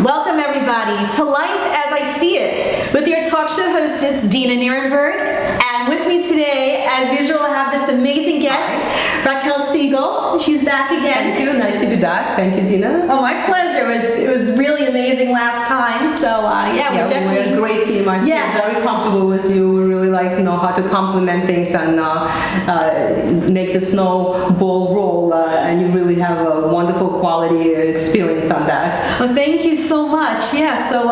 Welcome everybody to Life as I See It with your talk show hostess, DENA Nierenberg. And with me today, as usual, I have this amazing guest, Raquel Siegel. She's back again. Thank you. Nice to be back. Thank you, DENA. Oh, my pleasure. It was really amazing last time. So we're definitely we're a great team. I feel very comfortable with you. We really know how to complement things and make the snowball roll. And you really have a wonderful quality experience on that. Well, thank you so much. Yeah. So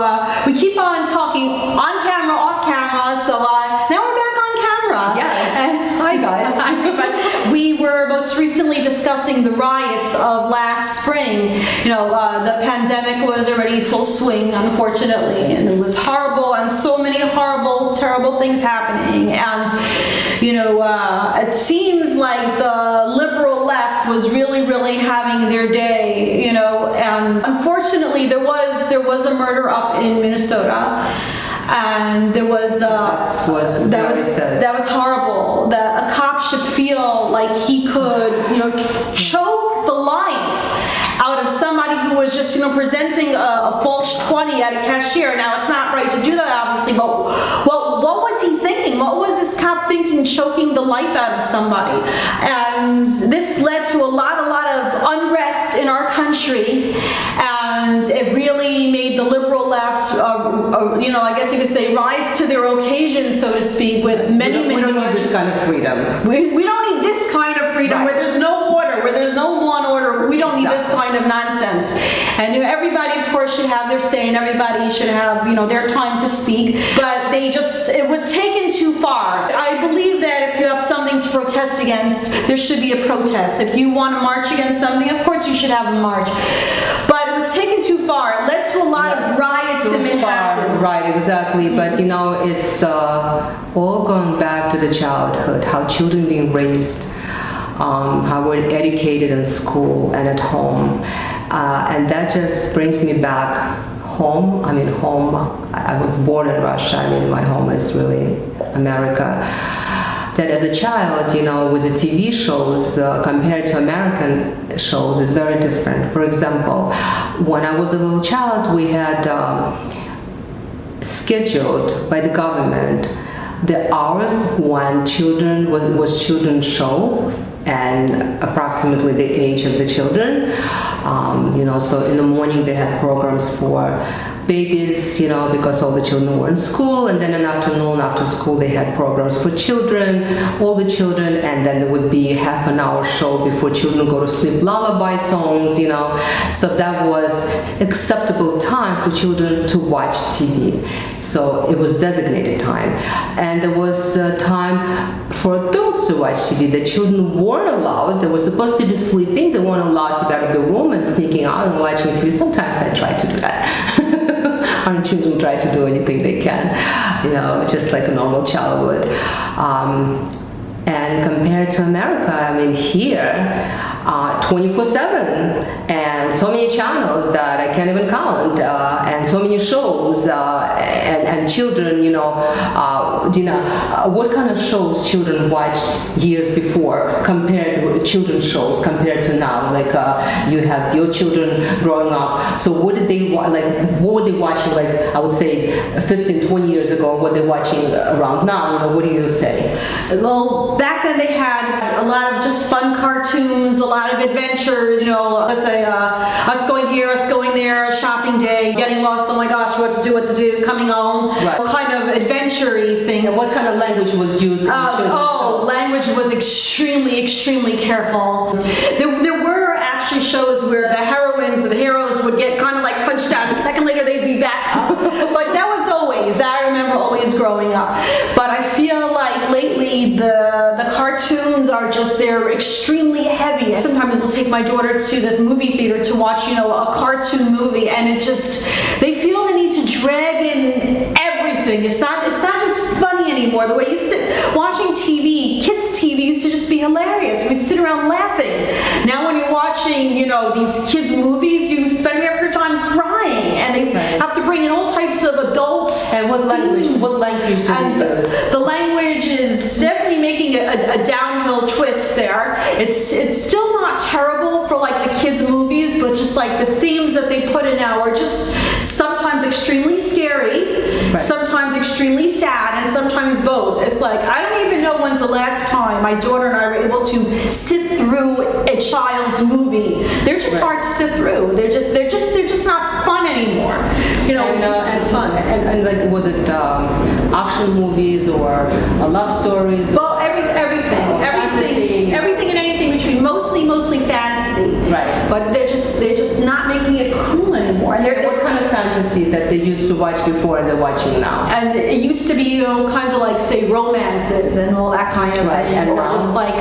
we keep on talking on camera, off camera. So now we're back on camera. Yes. Hi, guys. But we were most recently discussing the riots of last spring. The pandemic was already full swing, unfortunately, and it was horrible, and so many horrible, terrible things happening. And it seems like the liberal left was really having their day. And unfortunately, there was a murder up in Minnesota. And there was that was horrible. That a cop should feel like he could, choke the life out of somebody who was just, presenting a false 20 at a cashier. Now, it's not right to do that, obviously, but what was he thinking? What was this cop thinking, choking the life out of somebody? And this led to a lot of unrest in our country, and it really made the liberal left, I guess you could say, rise to their occasion, so to speak, with many we don't need this kind of freedom. We don't need this kind of freedom, where there's no order, where there's no law and order. We don't need this kind of nonsense. And everybody, of course, should have their say, and everybody should have, their time to speak. But it was taken too far. I believe that if you have something to protest against, there should be a protest. If you want to march against something, of course you should have a march. But it was taken too far. It led to a lot of riots in Manhattan. Right, exactly. But it's all going back to the childhood, how children being raised, how we're educated in school and at home. And that just brings me back home. I was born in Russia. My home is really America. That as a child, with the TV shows compared to American shows is very different. For example, when I was a little child, we had scheduled by the government the hours when children was children's show, and approximately the age of the children. So in the morning they had programs for babies, because all the children were in school, and then in the afternoon after school they had programs for children, all the children, and then there would be half an hour show before children go to sleep, lullaby songs, so that was acceptable time for children to watch TV. So it was designated time, and there was time for adults to watch TV. The children weren't allowed. They were supposed to be sleeping. They weren't allowed to get out of the room and sneaking out and watching TV. Sometimes I try to do that. Our children try to do anything they can, just like a normal child would. And compared to America, here, 24/7, and so many channels that I can't even count, and so many shows, and children, what kind of shows children watched years before compared to children's shows compared to now? You have your children growing up, so what did they what were they watching, I would say 15, 20 years ago? What they're watching around now? What do you say? Well, back then they had a lot of just fun cartoons, a lot of adventures, let's say us going here, us going there, shopping day, getting lost, oh my gosh, what to do, coming home, what kind of adventure-y things. And what kind of language was used? Language was extremely careful. There were actually shows where the heroines or the heroes would get kind of punched out, a second later they'd be back up. But that was I remember always growing up. But I feel like lately the cartoons are they're extremely heavy. Sometimes we'll take my daughter to the movie theater to watch, a cartoon movie, and they feel the need to drag in everything. It's not just funny anymore. The way watching TV, kids' TV used to just be hilarious. We'd sit around laughing. Now when you're watching, these kids' movies, you spend half your time crying, and they have to bring in all types of adults. And what language? What language do they use? The language is definitely making a downhill twist there. It's still not terrible for the kids' movies, but just the themes that they put in now are just scary, Right. sometimes extremely sad, and sometimes both. It's like, I don't even know when's the last time my daughter and I were able to sit through a child's movie. They're just Right. hard to sit through. They're just not fun anymore. You know, And, it's fun. and like, was it action movies or love stories? Well, fantasy. everything and anything between. Mostly fantasy. Right. But they're just not making it cool anymore. And What kind of fantasy that they used to watch before and they're watching now? and it used to be, you know, kinds of like, say, romances and all that kind of Right, thing, and or now? just like,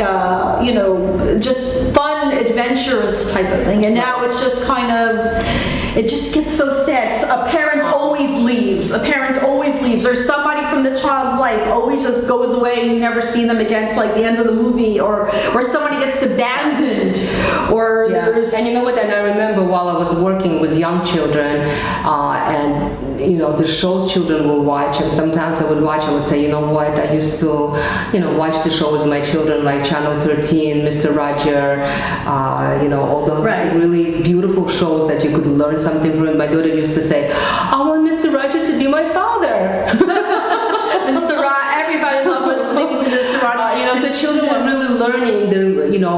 you know, just fun, adventurous type of thing. And now it's just kind of, it just gets so sad. So a parent always leaves. Or somebody from the child's life always just goes away and you never see them again till like the end of the movie, or somebody gets abandoned, or there's... And you know what? And I remember while I was working with young children, and you know, the shows children will watch, and sometimes I would say, you know what? I used to, you know, watch the show with my children, like Channel 13, Mr. Roger, you know, all those Right. really beautiful shows that you could learn something from. My daughter used to say, I want Mr. Roger to be my father. Mr. Rod, everybody loved listening to Mr. Rod. You know, so children were really learning the, you know,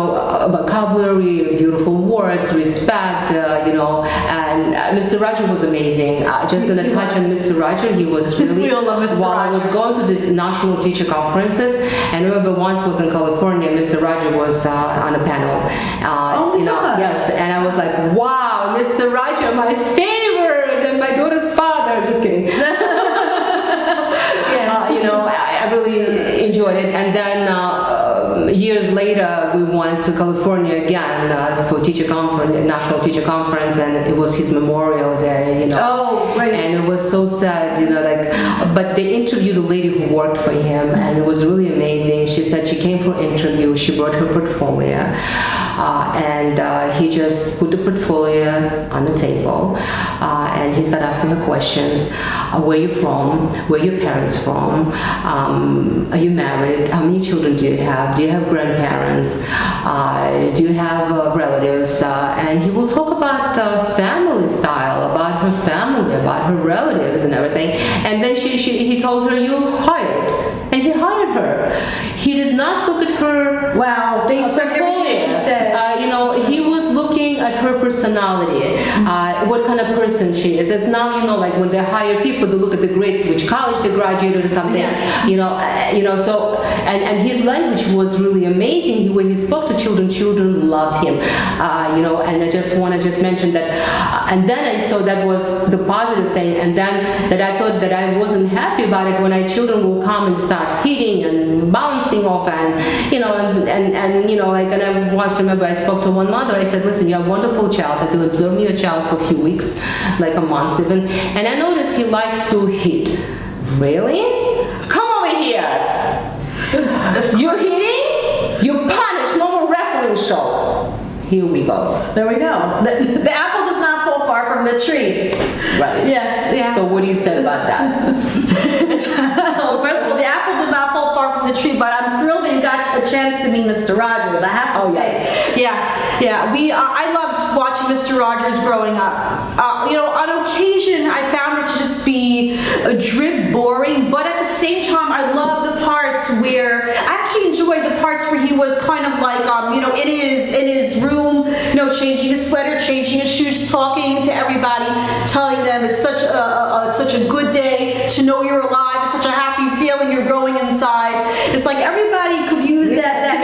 vocabulary, beautiful words, respect, you know, and Mr. Roger was amazing. Just gonna touch on Mr. Roger. He was really, We all love Mr. while I was Rogers. going to the national teacher conferences, and I remember once was in California, Mr. Roger was on a panel. Oh my you know, God. yes, and I was like, wow, Mr. Roger, my favorite, and my daughter's father. Just kidding. You know, I really enjoyed it. And then years later, we went to California again for teacher conference, national teacher conference, and it was his Memorial Day. You know. Oh, right. And it was so sad, you know, like, but they interviewed a lady who worked for him, and it was really amazing. She said she came for an interview, she brought her portfolio, and he just put the portfolio on the table, and he started asking her questions. Where you from? Where are your parents from? Are you married? How many children do you have? Do you have grandparents? Do you have relatives? And he will talk about family style, about her family, about her relatives and everything. And then he told her, you hired. And he hired her. He did not look at her. Wow, based on everything that she said. You know, he was looking at her personality, what kind of person she is. It's now, you know, like when they hire people, they look at the grades, which college they graduated or something. Yeah. You know. So and his language was really amazing. The way he spoke to children loved him. You know, and I just want to mention that. And then I saw that was the positive thing, and then that I thought that I wasn't happy about it when our children will come and start hitting and bouncing off, and you know, and you know, like, and I once remember I spoke to one mother. I said, listen, you have a wonderful child. I've been observing your child for a few weeks, like a month even, and I noticed he likes to hit. Really? Come over here. You're hitting? You're punished. No more wrestling show. Here we go. There we go. The apple does not fall far from the tree. Right. Yeah. So what do you say about that? Well, first of all, the apple does not fall far from the tree, but I'm thrilled that you got a chance to meet Mr. Rogers. I have to say. Yes. Yeah. I loved watching Mr. Rogers growing up. You know, on occasion, I found it to just be a drib boring, but at the same time, I love the parts where, I actually enjoyed the parts where he was kind of like, you know, in his room, you know, changing his sweater, changing his shoes, talking to everybody, telling them it's such a good day to know you're alive. It's such a happy feeling you're growing inside. It's like everybody could use that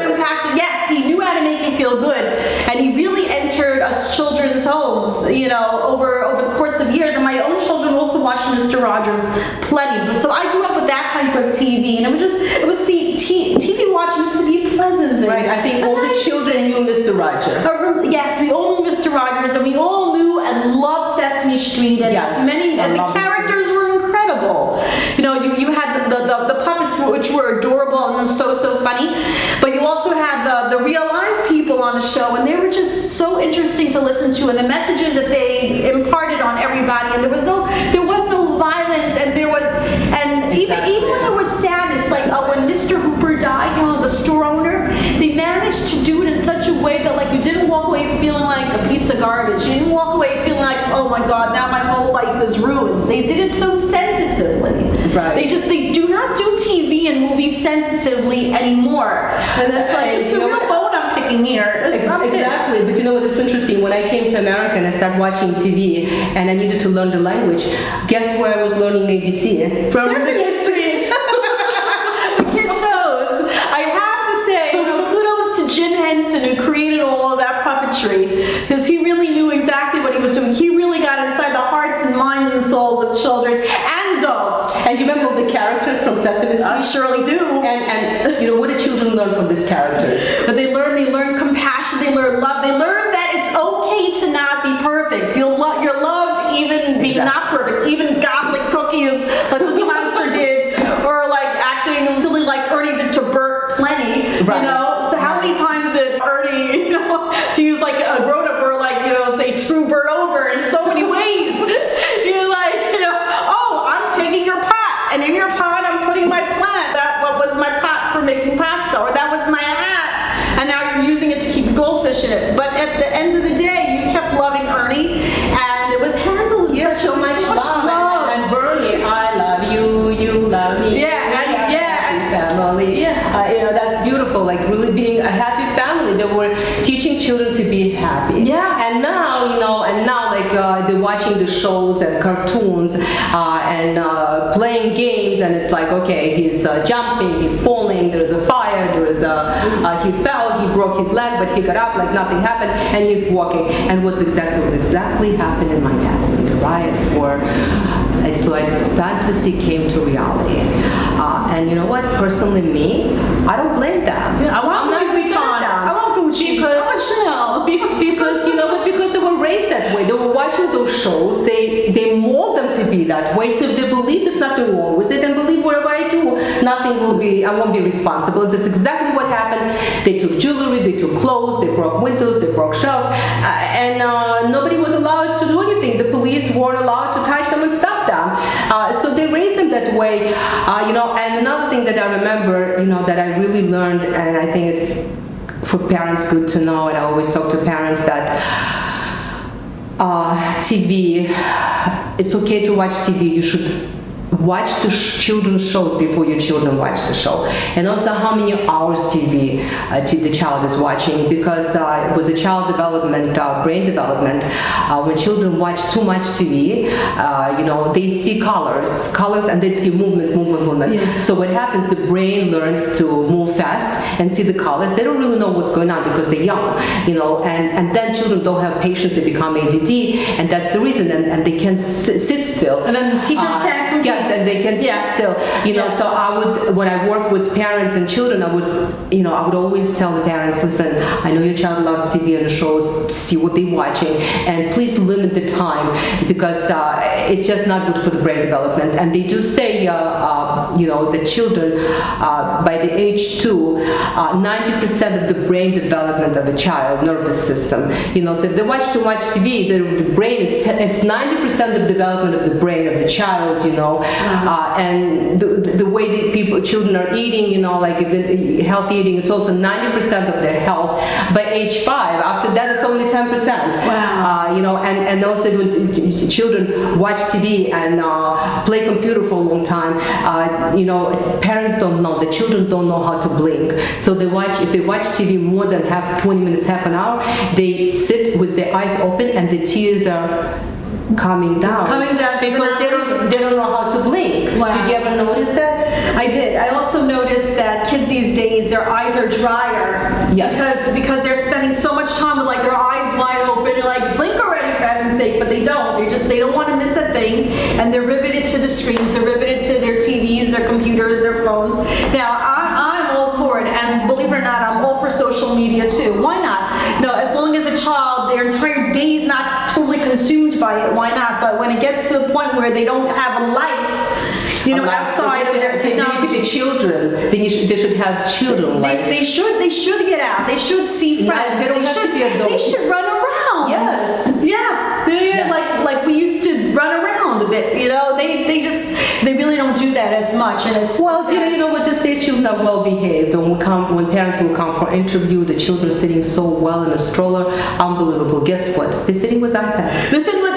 compassion. Yes, he knew how to make you feel good, and he really entered us children's homes, you know, over the course of years. And my own children also watched Mr. Rogers plenty. But so I grew up with that type of TV, and TV watching used to be a pleasant thing. Right. I think all the children knew Mr. Roger. Yes, we all knew Mr. Rogers, and we all knew and loved Sesame Street, and and the characters were incredible. You know, you had the puppets, which were adorable and so funny, but you also had the real live people on the show, and they were just so interesting to listen to, and the messages that they imparted on everybody, and there was no violence, and even when there was sadness, like when Mr. Hooper died, you know, the store owner, they managed to do it in such a way that, like, you didn't walk away feeling like a piece of garbage. You didn't walk away feeling like, oh my God, now my whole life is ruined. They did it so sensitively. Right. They do not do TV and movies sensitively anymore. And it's like, it's a real bone I'm picking here. Exactly, but you know what, it's interesting. When I came to America and I started watching TV and I needed to learn the language, guess where I was learning ABC? From Sesame Street. The kid shows. I have to say, kudos to Jim Henson who created all of that puppetry, because he really knew exactly what he was doing. He really got inside the hearts and minds and souls of children and adults. And you remember all the characters from Sesame Street? I surely do. And what did children learn from these characters? But they learn compassion, they learn love, they learn that it's okay to not be perfect. You're loved even being not perfect, even gobbling cookies like Cookie Monster did, or like acting silly like Ernie did to Bert Plenty, right. So how many times did Ernie, to use like a grown-up or like, say screw Bert over in so many ways. You're like, oh, I'm taking your pot, and in your pot I'm putting my plant. What was my pot for making pasta, or that was my hat, and now you're using it to keep goldfish in it. But at the end of the day, you kept loving Ernie, and it was handled with such so much love. And Bernie, I love you, you love me. Happy family. That's beautiful. Like really being a happy family. They were teaching children to be happy. Yeah. And now, like they're watching the shows and cartoons and playing games, and it's like, okay, he's jumping, he's falling, there's a fire, he fell, he broke his leg, but he got up like nothing happened, and he's walking. And that's what's exactly happened in Minneapolis. The riots were, it's like fantasy came to reality. And you know what? Personally, me, I don't blame them. Yeah, I want Louis Vuitton. I want Gucci. I want Chanel. Because they were raised that way. They were watching those shows. They mold them to be that way. So if they believe there's nothing wrong with it, and believe whatever I do, I won't be responsible. That's exactly what happened. They took jewelry, they took clothes, they broke windows, they broke shelves, and nobody was allowed to do anything. The police weren't allowed to touch them and stop them. So they raised them that way, And another thing that I remember, that I really learned, and I think it's for parents good to know, and I always talk to parents that TV, it's okay to watch TV. You should watch the children's shows before your children watch the show, and also how many hours TV the child is watching, because it was a child development, brain development. When children watch too much TV, they see colors, and they see movement. Yeah. So what happens? The brain learns to move fast and see the colors. They don't really know what's going on because they're young, and then children don't have patience. They become ADD, and that's the reason. And they can sit still. And then teachers can't compete. Yes, and they can sit still. So when I work with parents and children, I would always tell the parents, listen, I know your child loves TV and shows, see what they're watching, and please limit the time, because it's just not good for the brain development. And they do say, the children, by the age 2, 90% of the brain development of a child, nervous system, so if they watch too much TV, the brain it's 90% of development of the brain of the child, and the way that children are eating, like healthy eating, it's also 90% of their health. By age 5, after that, it's only 10%. Wow. And also when children watch TV and play computer for a long time, parents don't know, the children don't know how to blink. So if they watch TV more than 20 minutes, half an hour, they sit with their eyes open and the tears are coming down because they don't know how to blink. Wow. Did you ever notice that? I did. I also noticed that kids these days, their eyes are drier. Yes. Because they're spending so much time with their eyes wide open. You're blink already, for heaven's sake, but they don't. They don't want to miss a thing, and they're riveted to the screens. They're riveted to their TVs, their computers, their phones. Now, I'm all for it, and believe it or not, I'm all for social media too. Why not? As long as a child, their entire day is not totally consumed by it, why not? But when it gets to the point where they don't have a life, outside of their technology. Children, they should have children. They should get out. They should see friends. They should run around. Yes. Yeah. Like we used to run around a bit. They really don't do that as much, and it's what these days children are well behaved. When parents will come for interview, the children are sitting so well in a stroller, unbelievable. Guess what? They're sitting with iPad. They're sitting with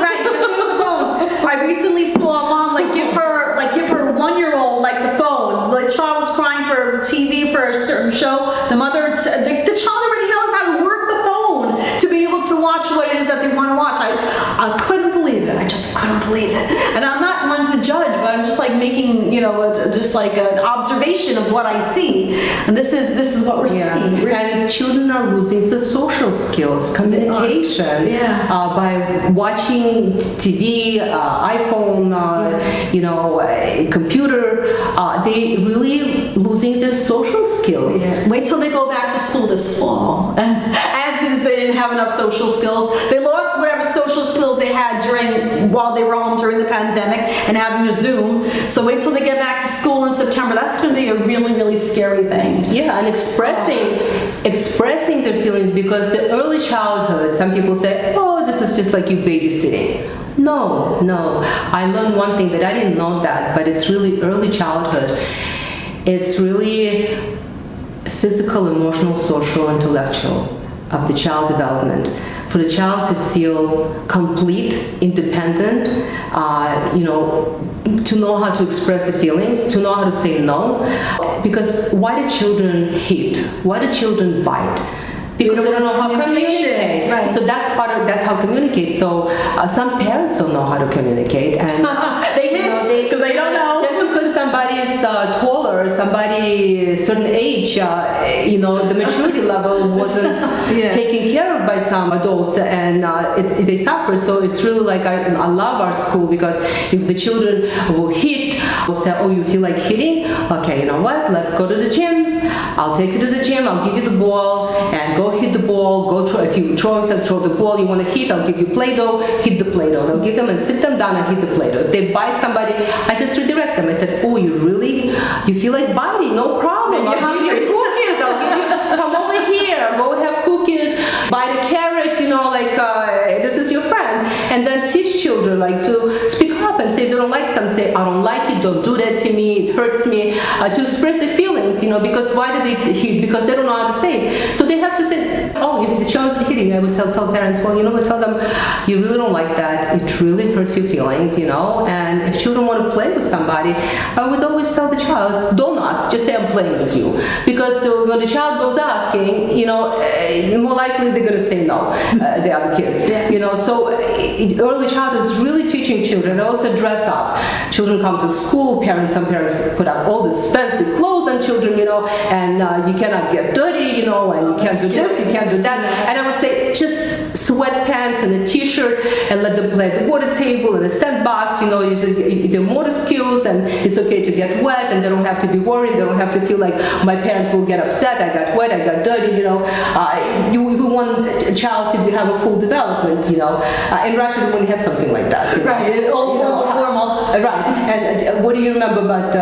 I recently saw a mom give her 1-year-old the phone. The child was crying for TV for a certain show. The child already knows how to work the phone to be able to watch what it is that they want to watch. I couldn't believe it. I just couldn't believe it. And I'm not one to judge, but I'm just making an observation of what I see. And this is what we're seeing. And children are losing the social skills, communication, by watching TV, iPhone, computer. They really losing their social skills. Yeah. Wait till they go back to school this fall. As it is, they didn't have enough social skills. They lost whatever social skills they had while they were home during the pandemic and having to Zoom. So wait till they get back to school in September. That's going to be a really, really scary thing. Yeah, and expressing their feelings, because the early childhood, some people say, oh, this is just like you babysitting. No. I learned one thing that I didn't know that, but it's really early childhood. It's really physical, emotional, social, intellectual of the child development. For the child to feel complete, independent, to know how to express the feelings, to know how to say no. Because why do children hate? Why do children bite? Because they don't know how to communicate. Right. So that's how communicate. So some parents don't know how to communicate, and they hit because they don't know. Just because somebody is taller, somebody a certain age, the maturity level wasn't taken care of by some adults, and they suffer. So it's really I love our school, because if the children will hit, will say, oh, you feel like hitting? Okay, you know what? Let's go to the gym. I'll take you to the gym. I'll give you the ball and go hit the ball. Go throw. If you throw the ball you want to hit, I'll give you Play-Doh. Hit the Play-Doh. I'll give them and sit them down and hit the Play-Doh. If they bite somebody, I just redirect them. I said, oh, you feel like biting? No problem. I'll give you cookies. I'll give you. Come over here. Go have cookies. Bite a carrot. This is your friend. And then teach children to speak up and say if they don't like something, say I don't like it. Don't do that to me. It hurts me. To express their feelings. Because why do they hit? Because they don't know how to say it. So they have to say, oh, if the child is hitting, I would tell parents, well, tell them, you really don't like that. It really hurts your feelings, And if children want to play with somebody, I would always tell the child, don't ask, just say I'm playing with you. Because when the child goes asking, more likely they're going to say no, the other kids. So early childhood is really teaching children. Also dress up. Children come to school, some parents put up all this fancy clothes on children, and you cannot get dirty, and you can't do this, you can't do that. And I would say just sweatpants and a t-shirt and let them play at the water table and a sandbox, their motor skills, and it's okay to get wet, and they don't have to be worried, they don't have to feel like my parents will get upset, I got wet, I got dirty, we want a child to have a full development, in Russia we wouldn't have something like that. Right, all formal. Right, and what do you remember about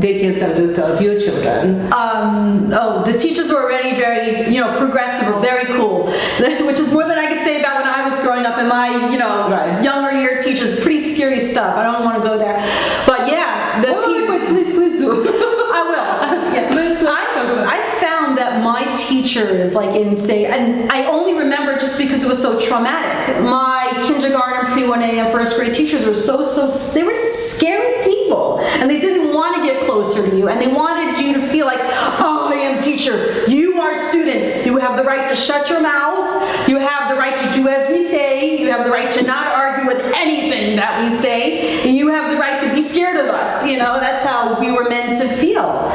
daycare centers of your children? The teachers were already very, progressive, very cool, which is more than I could say about when I was growing up, and my, younger year teachers, pretty scary stuff. I don't want to go there, but yeah, please do. I will. Yeah. I found that my teachers, and I only remember just because it was so traumatic. My kindergarten, pre-1A, and first grade teachers were they were scary people, and they didn't want to get closer to you, and they wanted you to feel like, oh, I am teacher, you are student, you have the right to shut your mouth, you have the right to do as we say, you have the right to not argue with anything that we say, and you have the right to be scared of us. That's how we were meant to feel.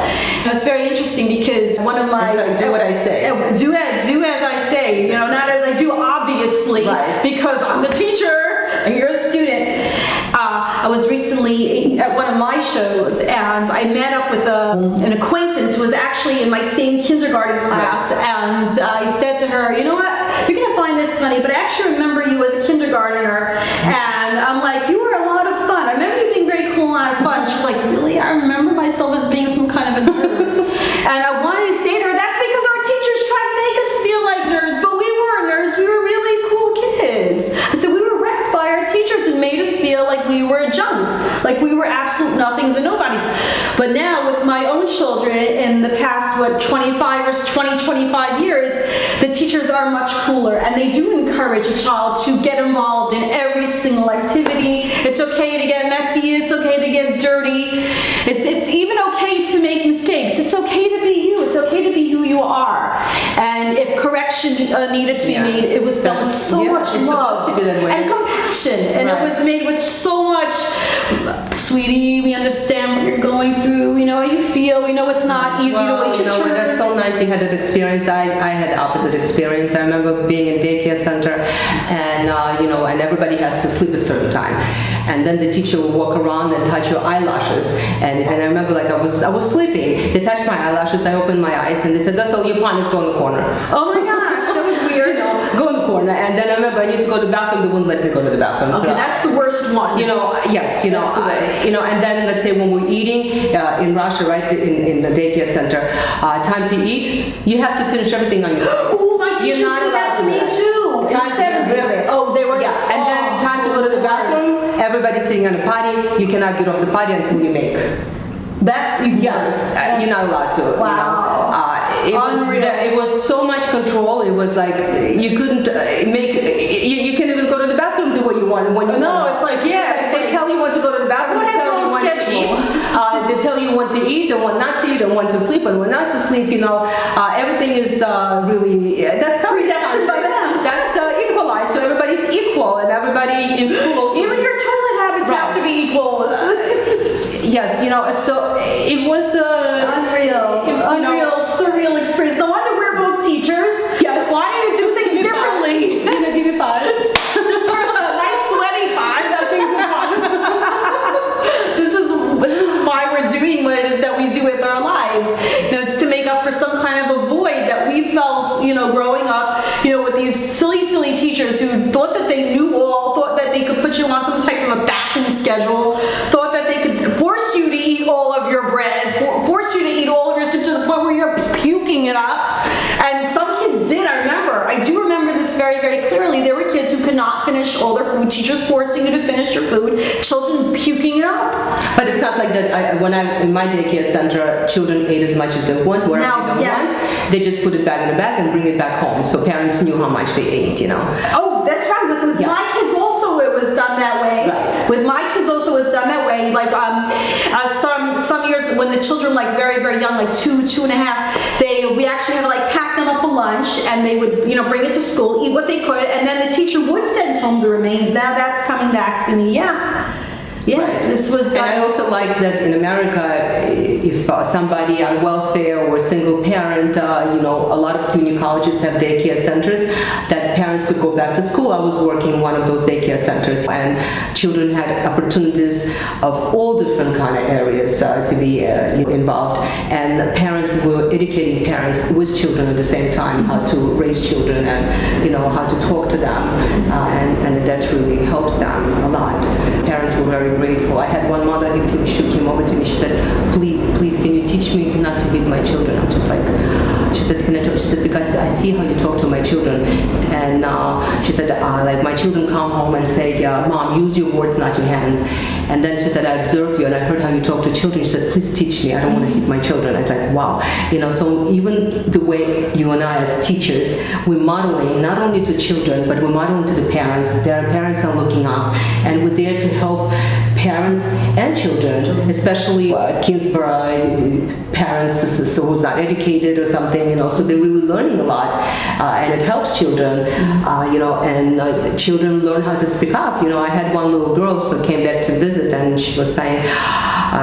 It's very interesting because one of my do what I say. Do as I say, not as I do, obviously, right. Because I'm the teacher and you're the student. I was recently at one of my shows, and I met up with an acquaintance who was actually in my same kindergarten class, and I said to her, you know what, you're going to find this funny, but I actually remember you as a kindergartner, and I'm like, you were a lot of fun. I remember you being very cool and a lot of fun. She's like, really? I remember myself as being some kind of a nerd. And I wanted to say to her, that's because our teachers tried to make us feel like nerds, but we weren't nerds. We were really cool kids. So we were wrecked by our teachers who made us feel like we were junk, like we were absolute nothings and nobodies. But now with my own children in the past, 25 years, the teachers are much cooler, and they do encourage a child to get involved in every single activity. It's okay to needed to be made, it was done with so much it's love supposed to be that way. and compassion, and Right. it was made with so much, sweetie, we understand what you're going through, we know how you feel, we know it's not easy to wait your turn. That's so nice you had that experience. I had the opposite experience. I remember being in daycare center, and and everybody has to sleep at a certain time, and then the teacher will walk around and touch your eyelashes, and I remember like I was sleeping. They touched my eyelashes. I opened my eyes, and they said, "That's all. You're punished. Go in the corner." Oh my gosh, that was weird. Go in the corner. And then I remember I need to go to the bathroom. They wouldn't let me go to the bathroom. Okay, So, that's the worst one. Yes, That's the worst. and then let's say when we're eating in Russia, right, in the daycare center, time to eat, you have to finish everything on your plate. Oh, my teacher You're not said that allowed to me do that. too. Time Instead of this, really? they were. Yeah, and then time to go to the bathroom, everybody's sitting on the potty, you cannot get off the potty until you make. That's even worse. You're not allowed to. Wow. Unreal. It was so much control. It was like you couldn't make. You can't even go to the bathroom do what you want when you. No, it's like they tell you when to go to the bathroom. Everyone They has tell you their own when to schedule. eat. They tell you when to eat and when not to eat and when to sleep and when not to sleep. Everything is really that's Predestined by them. That's equalized, so everybody's equal and everybody in school. Also Even your toilet habits have to be equal. Yes, so it was Unreal, surreal experience. No wonder we're both teachers. Yes. Why do you do things differently? Give me 5. That's a nice sweaty five. This is why we're doing what it is that we do with our lives. It's to make up for some kind of a void that we felt, growing up, with these silly teachers who thought that they knew all, thought that they could put you on some type of a bathroom schedule, thought that they could force you to eat all of your bread, force you to eat all of your soup to the point where you're puking it up. And some kids did, I do remember this very, very clearly. There were kids who could not finish all their food, teachers forcing you to finish your food, children puking it up. But it's not like that. When I'm in my daycare center, children ate as much as they want. Wherever Now, they don't yes. want, they just put it back in the bag and bring it back home. So parents knew how much they ate, Oh, that's right. With Yeah. my kids also, it was done that way. Right. With my kids also, it was done that way. Like some years when the children like very, very young, like 2 and a half, we actually had to like pack them up a lunch, and they would bring it to school, eat what they could, and then the teacher would send home the remains. Now that's coming back to me. Yeah, Right. this was done. And I also like that in America, if somebody on welfare or single parent, a lot of community colleges have daycare centers that parents could go back to school. I was working in one of those daycare centers, and children had opportunities of all different kind of areas to be involved. And the parents were educating parents with children at the same time how to raise children and how to talk to them, and that really helps them a lot. Parents were very grateful. I had one mother she came over to me. She said, please, can you teach me not to hit my children? I'm just like, she said, can I talk? She said, because I see how you talk to my children. And she said, like my children come home and say, Mom, use your words, not your hands. And then she said, I observe you and I heard how you talk to children. She said, please teach me. I don't want to hit my children. I was like, wow. So even the way you and I as teachers, we're modeling not only to children, but we're modeling to the parents. Their parents are looking up, and we're there to help parents and children, especially Kingsborough parents who's not educated or something, so they're really learning a lot, and it helps children, and children learn how to speak up. I had one little girl who came back to visit, and she was saying,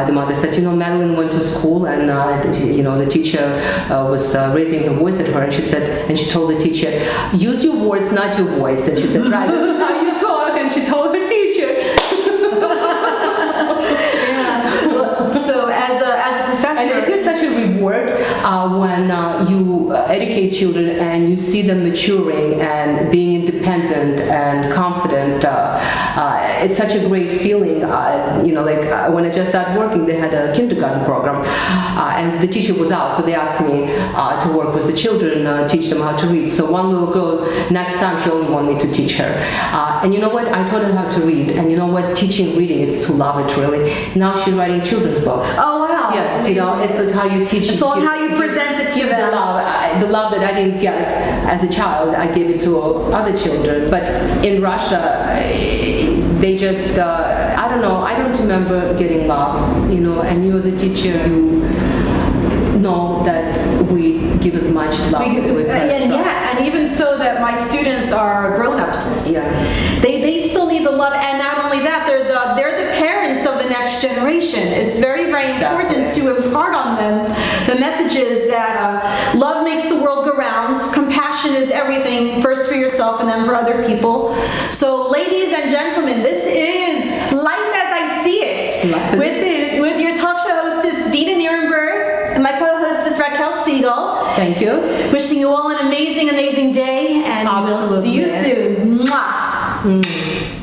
the mother said, Madeline went to school, and the teacher was raising her voice at her, and she told the teacher, use your words, not your voice. And she said, right, this is how you talk. And she told her teacher. So as a professor, And it's such a reward when you educate children and you see them maturing and being independent and confident. It's such a great feeling. When I just started working, they had a kindergarten program, and the teacher was out, so they asked me to work with the children, teach them how to read. So one little girl, next time she only wanted me to teach her. And you know what? I taught her how to read. And you know what? Teaching reading, it's to love it really. Now she's writing children's books. oh wow. Yes, it's like how you teach. It's all how you present it to give them. the love that I didn't get as a child, I gave it to other children. But in Russia, they just, I don't remember getting love, and you as a teacher, know that we give as much love with and even so that my students are grown-ups. Yeah. They still need the love, and not only that, they're the parents of the next generation. It's very, very important to impart on them the messages that love makes the world go round, compassion is everything, first for yourself and then for other people. So ladies and gentlemen, this is Life as I See It. With your talk show hostess, DENA Nierenberg, and my co-hostess, Raquel Siegel. Thank you. Wishing you all an amazing, amazing day, and we'll see you soon. Mwah.